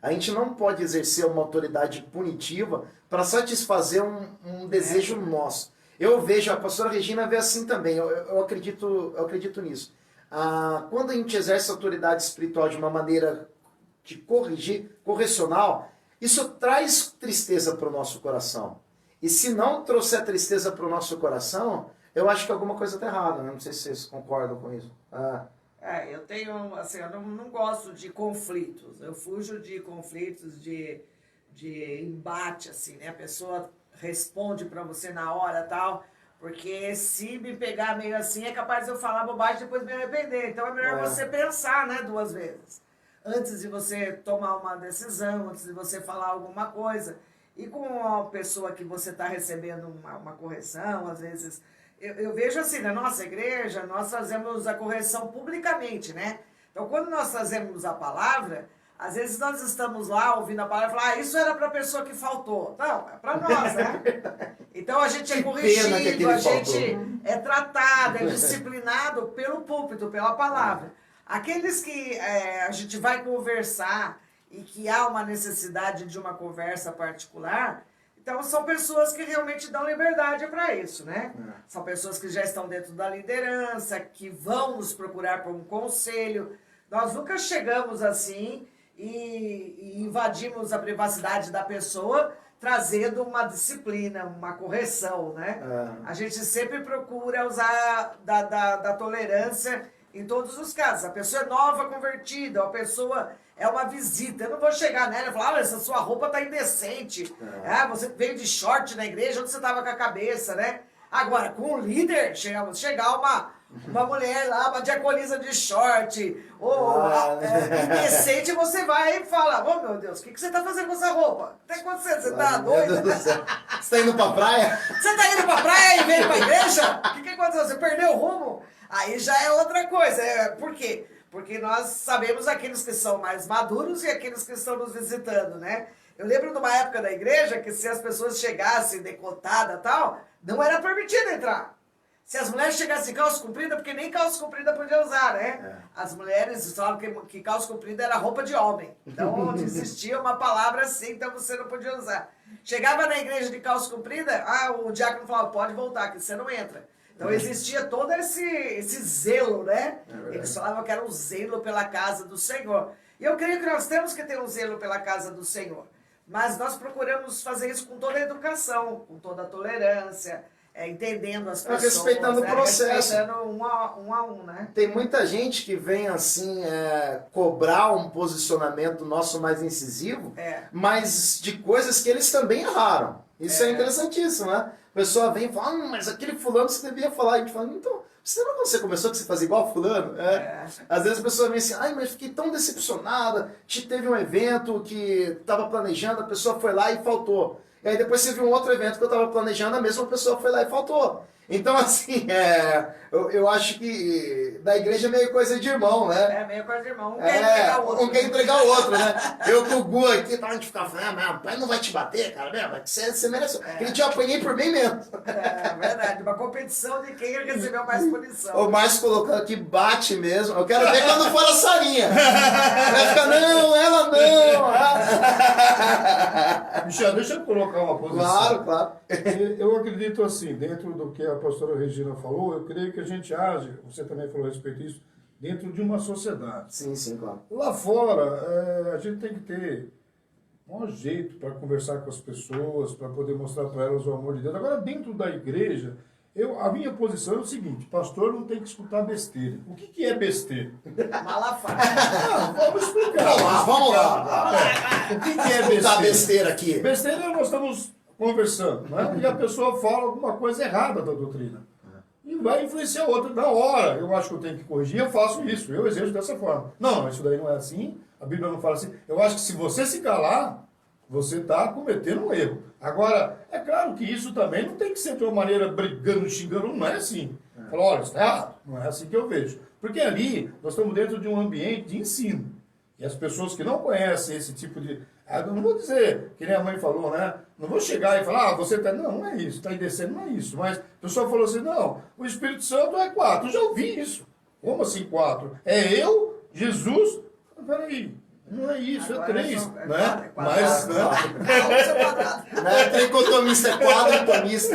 A gente não pode exercer uma autoridade punitiva para satisfazer um desejo nosso. Eu vejo, a pastora Regina vê assim também, eu acredito nisso. Quando a gente exerce a autoridade espiritual de uma maneira de correcional, isso traz tristeza para o nosso coração. E se não trouxer tristeza para o nosso coração, eu acho que alguma coisa está errada. Né? Não sei se vocês concordam com isso. Eu tenho, assim, eu não gosto de conflitos. Eu fujo de conflitos, de embate, assim, né? A pessoa responde para você na hora e tal, porque se me pegar meio assim, é capaz de eu falar bobagem e depois me arrepender. Então é melhor você pensar, né, 2 vezes. Antes de você tomar uma decisão, antes de você falar alguma coisa. E com a pessoa que você está recebendo uma correção, às vezes... Eu vejo assim, na nossa igreja, nós fazemos a correção publicamente, né? Então, quando nós fazemos a palavra, às vezes nós estamos lá ouvindo a palavra e falamos, isso era para a pessoa que faltou. Não, é para nós, né? Então, a gente é corrigido, a gente é tratado, é disciplinado pelo púlpito, pela palavra. Aqueles que a gente vai conversar e que há uma necessidade de uma conversa particular, Então, são pessoas que realmente dão liberdade para isso, né? São pessoas que já estão dentro da liderança, que vão nos procurar por um conselho. Nós nunca chegamos assim e invadimos a privacidade da pessoa, trazendo uma disciplina, uma correção, né? A gente sempre procura usar da tolerância em todos os casos. A pessoa é nova, convertida, a pessoa é uma visita. Eu não vou chegar nela e falar, olha, essa sua roupa tá indecente. Você veio de short na igreja, onde você tava com a cabeça, né? Agora, com o líder, chegar uma mulher lá, uma diaconisa de short, ou indecente, você vai e fala, oh meu Deus, o que você tá fazendo com essa roupa? Tá acontecendo? Você tá doido? Você tá indo pra praia? Você tá indo pra praia e veio pra igreja? O que aconteceu? Você perdeu o rumo? Aí já é outra coisa. Por quê? Porque nós sabemos aqueles que são mais maduros e aqueles que estão nos visitando, né? Eu lembro de uma época da igreja que se as pessoas chegassem decotada e tal, não era permitido entrar. Se as mulheres chegassem em calça comprida, porque nem calça comprida podia usar, né? As mulheres falavam que calça comprida era roupa de homem. Então, existia uma palavra assim, então você não podia usar. Chegava na igreja de calça comprida, o diácono falava, pode voltar, que você não entra. Então, existia todo esse zelo, né? Eles falavam que era um zelo pela casa do Senhor. E eu creio que nós temos que ter um zelo pela casa do Senhor. Mas nós procuramos fazer isso com toda a educação, com toda a tolerância, entendendo as pessoas. Respeitando o processo. Respeitando um a um, né? Tem muita gente que vem assim, cobrar um posicionamento nosso mais incisivo, mas de coisas que eles também erraram. Isso é interessantíssimo, né? A pessoa vem e fala, mas aquele fulano você devia falar. A gente fala, então, você começou que você fazia igual fulano? Às vezes a pessoa vem assim, mas fiquei tão decepcionada, teve um evento que estava planejando, a pessoa foi lá e faltou. E aí depois você viu um outro evento que eu estava planejando, a mesma pessoa foi lá e faltou. Então, assim, eu acho que da igreja é meio coisa de irmão, né? Meio coisa de irmão. Um quer entregar o outro. Um quer entregar o outro, né? Eu com o Gu aqui, a gente ficava falando, meu pai não vai te bater, cara, você merece. Aquele dia eu apanhei por mim mesmo. Verdade, uma competição de quem recebeu mais punição. O mais colocando aqui bate mesmo. Eu quero ver quando for a Sarinha. Vai ficar, não, ela não. Michel, deixa eu colocar uma posição. Claro. Eu acredito assim, dentro do que a pastora Regina falou, eu creio que a gente age, você também falou a respeito disso, dentro de uma sociedade. Sim, claro. Lá fora, a gente tem que ter um jeito para conversar com as pessoas, para poder mostrar para elas o amor de Deus. Agora, dentro da igreja, a minha posição é o seguinte, pastor não tem que escutar besteira. O que é besteira? Malafaia. Vamos explicar. Vamos lá. O que é besteira? Tá besteira aqui. Besteira nós estamos conversando, né? E a pessoa fala alguma coisa errada da doutrina. E vai influenciar outra. Na hora, eu acho que eu tenho que corrigir, eu faço isso, eu exerço dessa forma. Não, isso daí não é assim, a Bíblia não fala assim. Eu acho que se você se calar, você está cometendo um erro. Agora, é claro que isso também não tem que ser de uma maneira brigando, xingando, não é assim. Fala, olha, isso está errado. Não é assim que eu vejo. Porque ali, nós estamos dentro de um ambiente de ensino. E as pessoas que não conhecem esse tipo de... Eu não vou dizer, que nem a mãe falou, né? Não vou chegar e falar, você tá... Não é isso, está descendo, não é isso. Mas a pessoa falou assim, não, o Espírito Santo é 4. Eu já ouvi isso. Como assim 4? É eu, Jesus... Peraí, não é isso, agora é 3. Né? Mas, né? Não é tricotomista, é quadritomista.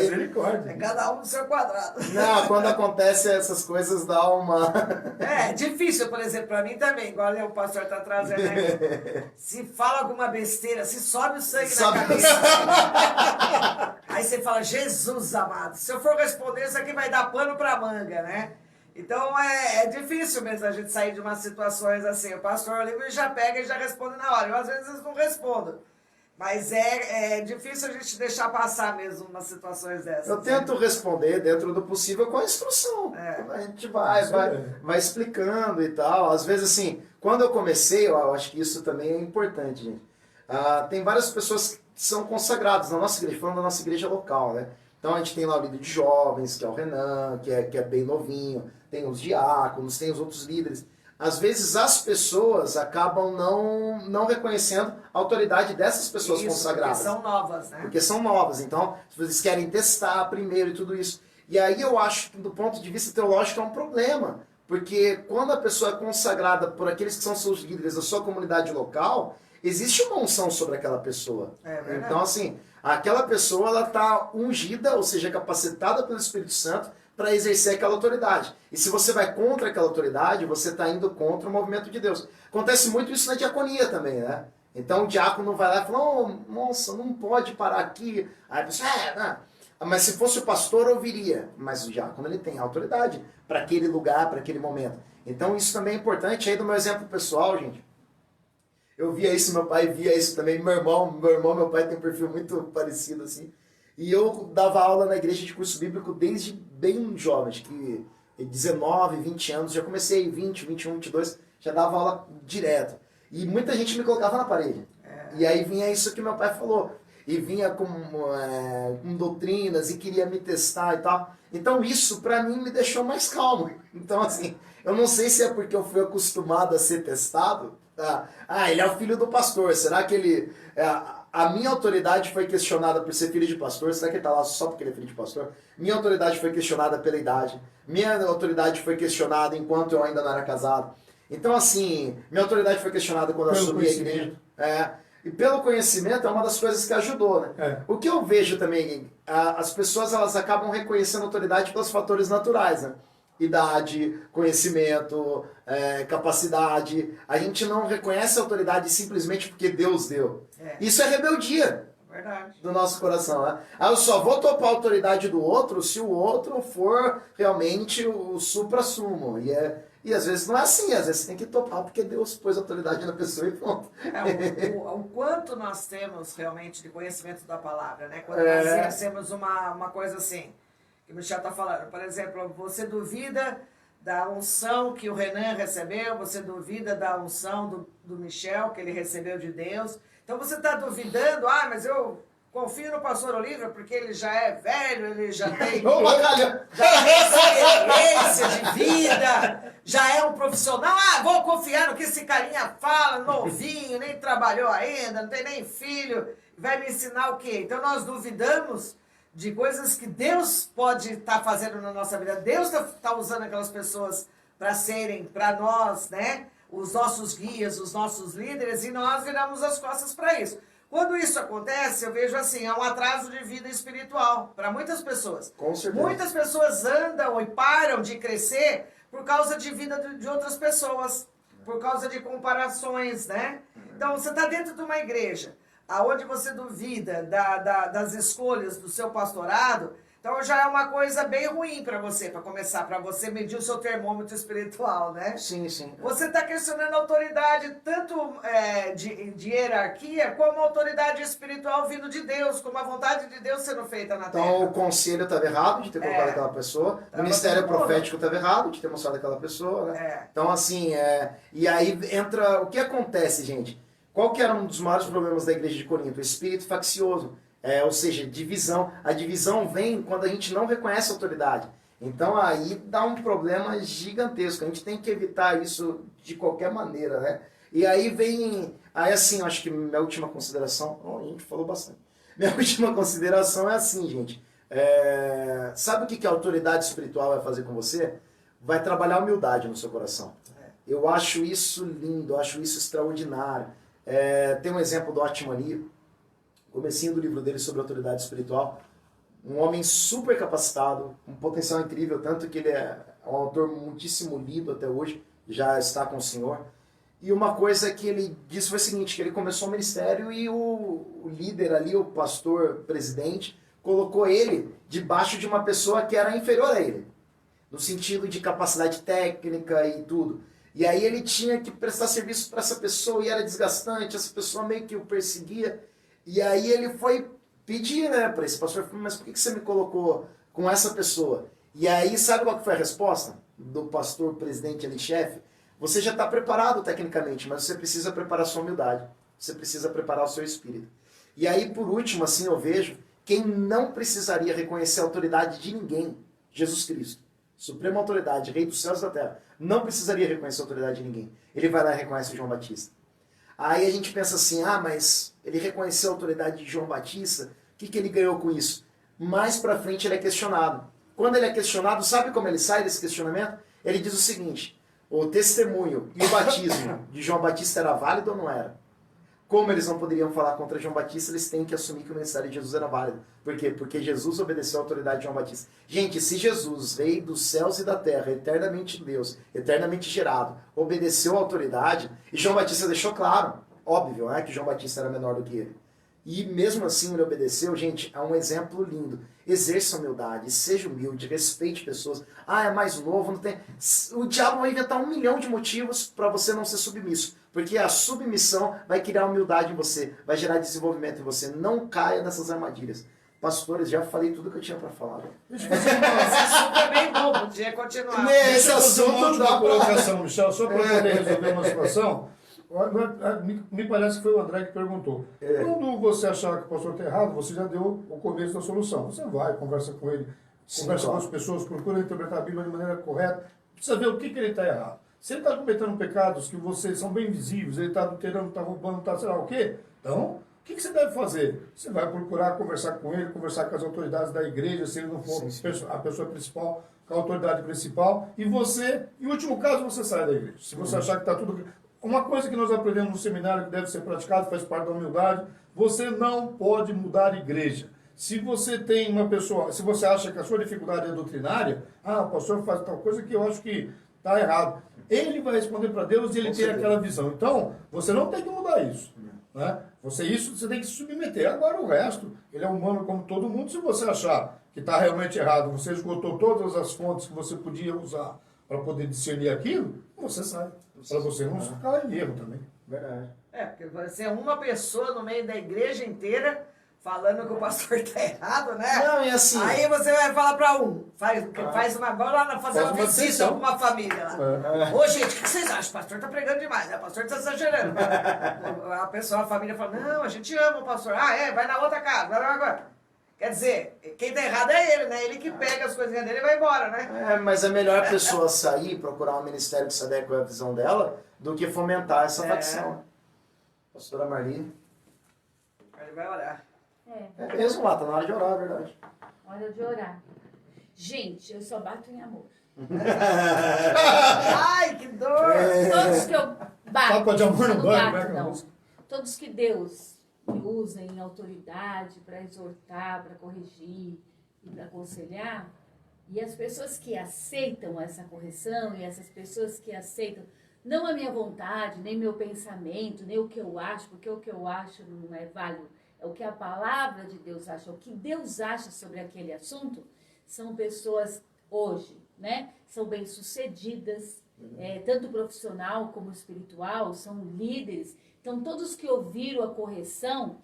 Misericórdia. É cada um do seu quadrado. Não, quando acontece essas coisas dá uma... É difícil, por exemplo, para mim também, igual o pastor está trazendo aí. Se fala alguma besteira, se sobe o sangue na cabeça. Aí você fala, Jesus amado, se eu for responder, isso aqui vai dar pano para manga, né? Então é difícil mesmo a gente sair de umas situações assim. O pastor liga e já pega e já responde na hora. Eu às vezes não respondo. Mas é difícil a gente deixar passar mesmo umas situações dessas. Eu tento responder dentro do possível com a instrução. A gente vai explicando e tal. Às vezes, assim, quando eu comecei, eu acho que isso também é importante, gente. Tem várias pessoas que são consagradas na nossa igreja, falando da nossa igreja local, né? Então a gente tem lá o líder de jovens, que é o Renan, que é bem novinho, tem os diáconos, tem os outros líderes. Às vezes as pessoas acabam não reconhecendo a autoridade dessas pessoas consagradas. Porque são novas, né? Porque são novas, então eles querem testar primeiro e tudo isso. E aí eu acho que do ponto de vista teológico é um problema, porque quando a pessoa é consagrada por aqueles que são seus líderes da sua comunidade local, existe uma unção sobre aquela pessoa. É verdade. Então, assim, aquela pessoa, ela está ungida, ou seja, capacitada pelo Espírito Santo para exercer aquela autoridade. E se você vai contra aquela autoridade, você está indo contra o movimento de Deus. Acontece muito isso na diaconia também, né? Então o diácono vai lá e fala, oh, nossa, não pode parar aqui. Aí a pessoa, mas se fosse o pastor, eu viria. Mas o diácono, ele tem autoridade para aquele lugar, para aquele momento. Então isso também é importante. Aí do meu exemplo pessoal, gente, eu via isso, meu pai via isso também, meu pai tem um perfil muito parecido assim. E eu dava aula na igreja de curso bíblico desde bem jovem, acho que 19, 20 anos, já comecei 20, 21, 22, já dava aula direto. E muita gente me colocava na parede. E aí vinha isso que meu pai falou. E vinha com doutrinas e queria me testar e tal. Então isso pra mim me deixou mais calmo. Então assim, eu não sei se é porque eu fui acostumado a ser testado. Ele é o filho do pastor. Será que ele... a minha autoridade foi questionada por ser filho de pastor. Será que ele está lá só porque ele é filho de pastor? Minha autoridade foi questionada pela idade. Minha autoridade foi questionada enquanto eu ainda não era casado. Então, assim, minha autoridade foi questionada quando eu assumi a igreja. E pelo conhecimento é uma das coisas que ajudou, né? O que eu vejo também, as pessoas elas acabam reconhecendo autoridade pelos fatores naturais, né? Idade, conhecimento, capacidade. A gente não reconhece a autoridade simplesmente porque Deus deu. Isso é rebeldia. Verdade. Do nosso coração, né? Eu só vou topar a autoridade do outro se o outro for realmente o supra-sumo. E às vezes não é assim, às vezes tem que topar porque Deus pôs autoridade na pessoa e pronto. O quanto nós temos realmente de conhecimento da palavra, né? Quando nós exercemos uma coisa assim, que o Michel está falando, por exemplo, você duvida da unção que o Renan recebeu, você duvida da unção do Michel que ele recebeu de Deus. Então você está duvidando, mas eu confio no pastor Olívio porque ele já é velho, ele já tem experiência de vida, já é um profissional. Vou confiar no que esse carinha fala, novinho, nem trabalhou ainda, não tem nem filho, vai me ensinar o quê? Então nós duvidamos de coisas que Deus pode estar fazendo na nossa vida. Deus está usando aquelas pessoas para serem, para nós, né? Os nossos guias, os nossos líderes, e nós viramos as costas para isso. Quando isso acontece, eu vejo assim, há um atraso de vida espiritual para muitas pessoas. Com certeza. Muitas pessoas andam e param de crescer por causa de vida de outras pessoas, por causa de comparações, né? Então, você está dentro de uma igreja, aonde você duvida das escolhas do seu pastorado, então já é uma coisa bem ruim para você, para começar, para você medir o seu termômetro espiritual, né? Sim, sim. Você está questionando a autoridade tanto de hierarquia, como a autoridade espiritual vindo de Deus, como a vontade de Deus sendo feita na terra. Então o conselho estava errado de ter colocado aquela pessoa, o ministério profético estava errado de ter mostrado aquela pessoa, né? Então assim, e aí entra, o que acontece, gente? Qual que era um dos maiores problemas da igreja de Corinto? O espírito faccioso. Ou seja, divisão. A divisão vem quando a gente não reconhece a autoridade. Então aí dá um problema gigantesco. A gente tem que evitar isso de qualquer maneira, né? E aí vem... Aí assim, acho que minha última consideração... a gente falou bastante. Minha última consideração é assim, gente. Sabe o que a autoridade espiritual vai fazer com você? Vai trabalhar a humildade no seu coração. Eu acho isso lindo, eu acho isso extraordinário. Tem um exemplo do Otmani, comecinho do livro dele sobre autoridade espiritual, um homem super capacitado, um potencial incrível, tanto que ele é um autor muitíssimo lido até hoje, já está com o Senhor. E uma coisa que ele disse foi o seguinte, que ele começou o ministério e o líder ali, o pastor presidente, colocou ele debaixo de uma pessoa que era inferior a ele, no sentido de capacidade técnica e tudo. E aí ele tinha que prestar serviço para essa pessoa e era desgastante, essa pessoa meio que o perseguia. E aí ele foi pedir, né, para esse pastor, mas por que você me colocou com essa pessoa? E aí, sabe qual que foi a resposta do pastor, presidente ali, chefe? Você já está preparado tecnicamente, mas você precisa preparar a sua humildade. Você precisa preparar o seu espírito. E aí, por último, assim, eu vejo quem não precisaria reconhecer a autoridade de ninguém, Jesus Cristo. Suprema autoridade, Rei dos céus e da terra. Não precisaria reconhecer a autoridade de ninguém. Ele vai lá e reconhece o João Batista. Aí a gente pensa assim, mas ele reconheceu a autoridade de João Batista, o que ele ganhou com isso? Mais pra frente ele é questionado. Quando ele é questionado, sabe como ele sai desse questionamento? Ele diz o seguinte, o testemunho e o batismo de João Batista era válido ou não era? Como eles não poderiam falar contra João Batista, eles têm que assumir que o ministério de Jesus era válido. Por quê? Porque Jesus obedeceu à autoridade de João Batista. Gente, se Jesus, rei dos céus e da terra, eternamente Deus, eternamente gerado, obedeceu à autoridade, e João Batista deixou claro, óbvio, né, que João Batista era menor do que ele. E mesmo assim ele obedeceu, gente, é um exemplo lindo. Exerça humildade, seja humilde, respeite pessoas. Ah, é mais novo, não tem... O diabo vai inventar 1 milhão de motivos para você não ser submisso. Porque a submissão vai criar humildade em você, vai gerar desenvolvimento em você. Não caia nessas armadilhas. Pastores, já falei tudo que eu tinha para falar. Esse assunto é bem bom, podia continuar. Nesse Deixa eu fazer uma assunto última dá pra... colocação, Michel, só para poder resolver uma situação. Me parece que foi o André que perguntou. Quando você achar que o pastor está errado, você já deu o começo da solução. Você vai, conversa com ele, conversa com as pessoas, procura interpretar a Bíblia de maneira correta. Precisa ver o que ele está errado. Se ele está cometendo pecados que são bem visíveis, ele está adulterando, está roubando, está sei lá o quê, então, o que você deve fazer? Você vai procurar conversar com ele, conversar com as autoridades da igreja, se ele não for a pessoa principal, com a autoridade principal, e você, em último caso, você sai da igreja. Se você achar que está tudo... Uma coisa que nós aprendemos no seminário que deve ser praticado, faz parte da humildade, você não pode mudar a igreja. Se você tem uma pessoa, se você acha que a sua dificuldade é doutrinária, o pastor faz tal coisa que eu acho que está errado. Ele vai responder para Deus e ele tem aquela visão. Então, você não tem que mudar isso. Né? Você tem que se submeter. Agora o resto, ele é humano como todo mundo. Se você achar que está realmente errado, você esgotou todas as fontes que você podia usar para poder discernir aquilo, você sai. Para você não ficar em erro também. Verdade. Porque você é uma pessoa no meio da igreja inteira falando que o pastor está errado, né? Não, e assim... Aí você vai falar para faz uma agora fazer uma visita decisão. com uma família lá. Ô, gente, o que vocês acham? O pastor está pregando demais, né? O pastor está exagerando. A família fala, não, a gente ama o pastor. Vai na outra casa, vai agora. Quer dizer, quem tá errado é ele, né? Ele que pega as coisinhas dele e vai embora, né? Mas é melhor a pessoa sair e procurar um ministério que se adeque à visão dela do que fomentar essa facção. Pastora Marli. Ele vai orar. É mesmo lá, tá na hora de orar, é verdade. Hora de orar. Gente, eu só bato em amor. Ai, que dor! Todos que eu bato, Papo de amor eu no não banho, bato, né? não. Todos que Deus me usa em autoridade para exortar, para corrigir e para aconselhar, e as pessoas que aceitam essa correção e essas pessoas que aceitam não a minha vontade, nem meu pensamento, nem o que eu acho, porque o que eu acho não é válido, é o que a palavra de Deus acha, o que Deus acha sobre aquele assunto, são pessoas hoje, né? São bem-sucedidas, tanto profissional como espiritual, são líderes. Então, todos que ouviram a correção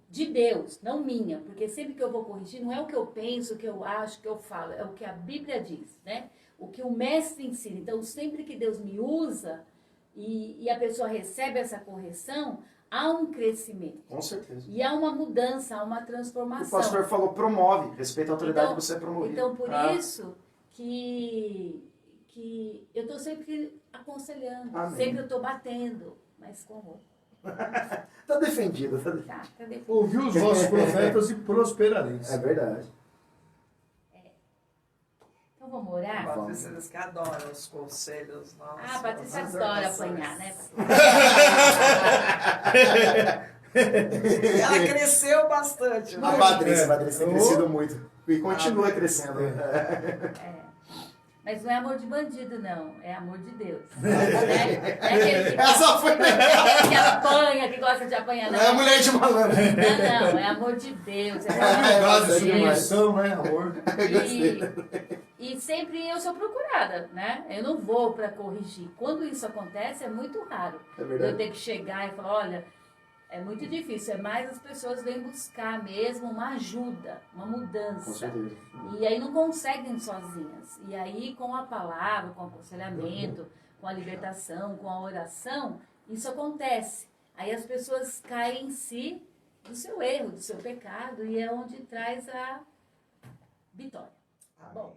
de Deus, não minha, porque sempre que eu vou corrigir, não é o que eu penso, o que eu acho, o que eu falo, é o que a Bíblia diz, né? O que o mestre ensina. Então, sempre que Deus me usa e a pessoa recebe essa correção, há um crescimento. Com certeza. E há uma mudança, há uma transformação. O pastor falou, promove, respeita a autoridade que você é promovido. Então, por isso que eu estou sempre aconselhando, Amém. sempre eu estou batendo, mas com amor. Tá defendido. Tá defendido. Ouviu os vossos profetas e prosperareis. É verdade. Então vamos orar? Patrícia diz que adora os conselhos nossos. Ah, a Patrícia as adora exortações. apanhar, né? Ela cresceu bastante. A né? Patrícia tem crescido muito. E continua crescendo. Mas não é amor de bandido, não. É amor de Deus. Né? É aquele Essa foi que apanha, que gosta de apanhar. Não é a mulher de malandro. Não, é amor de Deus. É Humildade, amor de Deus. submissão, né, amor? E sempre eu sou procurada, né? Eu não vou para corrigir. Quando isso acontece, é muito raro. É verdade. Eu ter que chegar e falar, olha, é muito difícil. É mais as pessoas vêm buscar mesmo uma ajuda, uma mudança. Com certeza. E aí não conseguem sozinhas. E aí com a palavra, com o aconselhamento, com a libertação, com a oração, isso acontece. Aí as pessoas caem em si do seu erro, do seu pecado, e é onde traz a vitória. Tá bom?